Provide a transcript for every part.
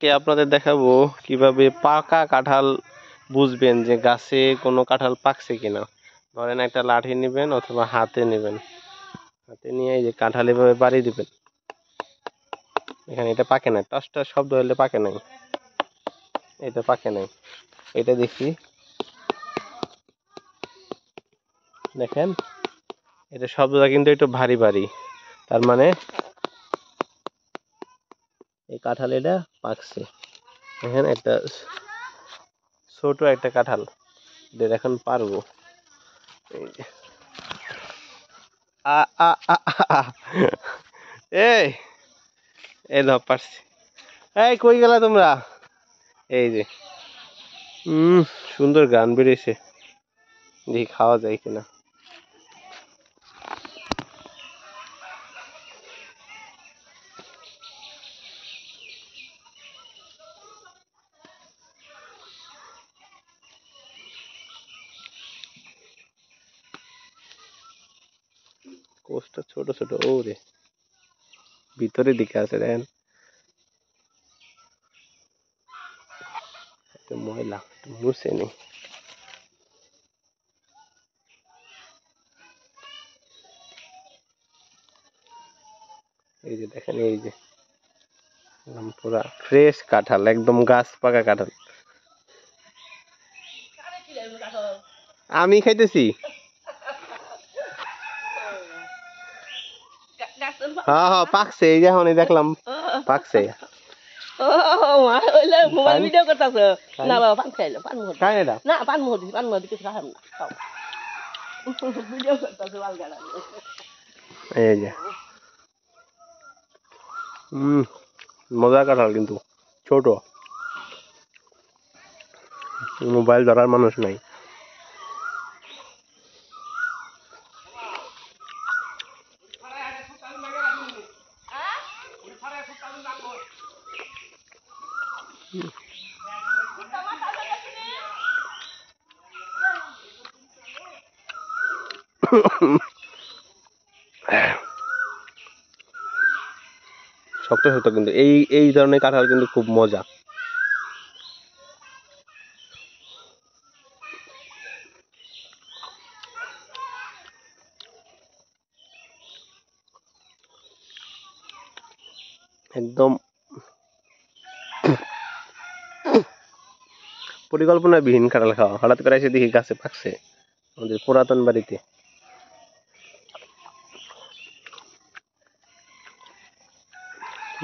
আপনাদের দেখাবো কিভাবে পাকা কাঁঠাল বুঝবেন যে গাছে কোনো কাঁঠাল পাকছে কিনা। ধরেন একটা লাঠি নেবেন অথবা হাতে নেবেন, হাতে নিয়ে এই যে কাঁঠাল এভাবে বাড়ি দিবেন। এখানে এটা পাকে না, টস টস শব্দ হলে পাকে নাই, এটা পাকে নাই। এটা দেখি, দেখেন এটা শব্দটা কিন্তু একটু ভারী ভারী, তার মানে এই কাঁঠাল এটা পাকছে। এখানে একটা ছোট একটা কাঁঠাল, এটা এখন পারবো। এই যে আ আ আ আ এই এই নাও পারছি। এই কই গেলা তোমরা? এই যে সুন্দর গান বেরিয়েছে, দেখি খাওয়া যায় কিনা। কোষটা ছোট ছোট, ও রে ভিতরের দিকে আছে, দেখেন ময়লা, মুছে নি। এই যে দেখেন, এই যে পুরা ফ্রেশ কাঁঠাল, একদম গাছ পাকা কাঁঠাল। আমি খাইতেছি। হ্যাঁ হ্যাঁ পাকছে, এই যে এখন দেখলাম পাকছে। মোবাইল ভিডিও করতেছ না বাবা? পান খাইলো, পান মুহূর্তে খাই এটা না, পান মুহূর্তে কিছু খাম না, খাও। ভিডিও করতেছ বালগাড়া। এই যে মজার কাঁঠাল, কিন্তু ছোট, মোবাইল ধরার মানুষ নাই। শক্ত শক্ত, কিন্তু এই এই ধরনের কাঁঠাল কিন্তু খুব মজা। একদম পরিকল্পনাবিহীন কাঁঠাল খাওয়া, হঠাৎ করে এসে দেখি গাছে পাকছে আমাদের পুরাতন বাড়িতে।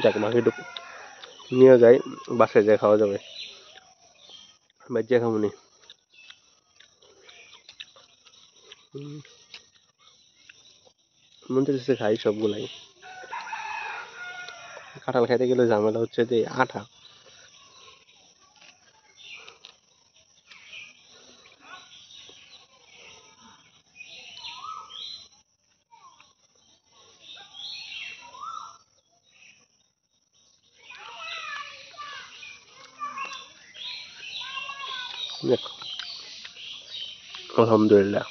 যাক, বাকিটুকু নিয়ে যাই, বাসায় যায় খাওয়া যাবে, বাচ্চা খামুনি। মন চাইছে খাই সবগুলাই। কাঁঠাল খাইতে গেলে ঝামেলা হচ্ছে যে আঠা। আলহামদুলিল্লাহ।